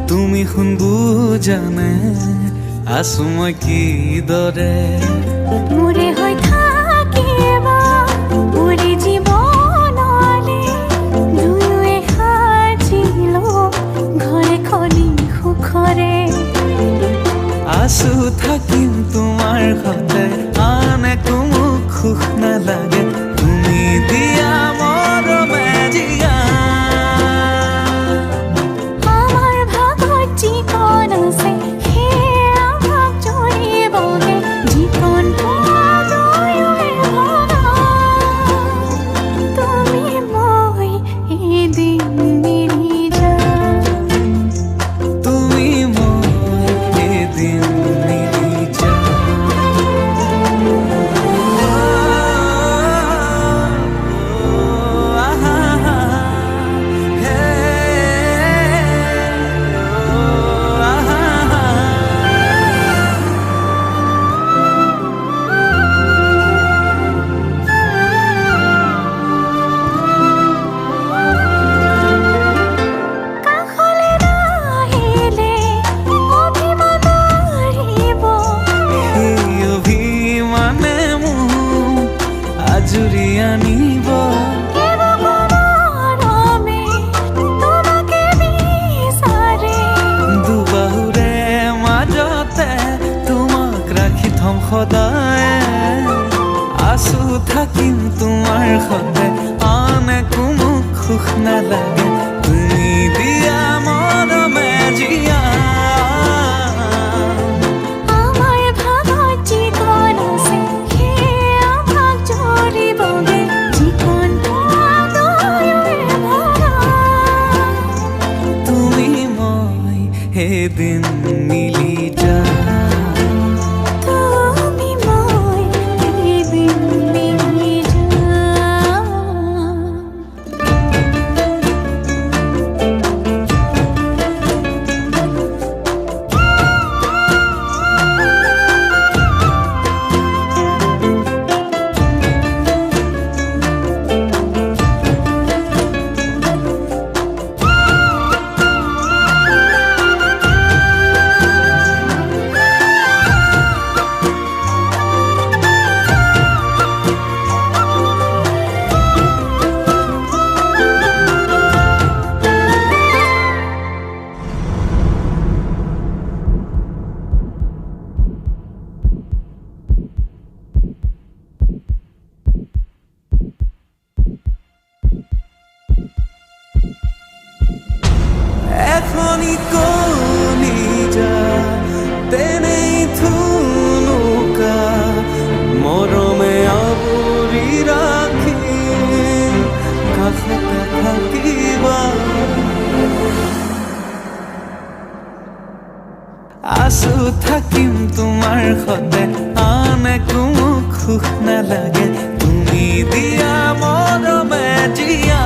তুমি শুন বুজানে আছো মই কিদৰে মোৰে হৈ থাকিবা মোৰে জীৱনলে দুয়োৱে সাজিলো ঘৰে খনি সুখৰে আছো থাকিম তোমাৰ সতে আন একো মোক সুখ নালাগে তুমি দিয়া মৰমে জিয়া আমাৰ ভাগত যিকণ আছে সেয়া ভাগ জৰিবগে যিকণ দুয়োৱে ভগা তুমি মই এদিন মিলি যাম তুমি মই এদিন মিলি কাষলে নাহিলে অভিমান বাঢ়িব সেই অভিমানে মোক আজৰি আনিব মৰমে তোমাকে বিচাৰে দুবাহুৰে মাজতে তোমাক ৰাখি থম সদায় আছো থাকিম তোমাৰ সতে আন একো মোক সুখ নালাগে তুমি দিয়া মৰমে জিয়া আমাৰ ভাগত যিকণ আছে সেয়া ভাগ জৰিবগে যিকণ দুয়োৱে ভগা তুমি মই এদিন মিলি যাম তুমি মই এদিন মিলি যাম এখনি কলিজা তেনেই থুনুকা মৰমে আৱৰি ৰাখি কাষতে থাকিবা আছো থাকিম তোমাৰ সতে আন একো মোক সুখ নালাগে তুমি দিয়া মৰমে জিয়া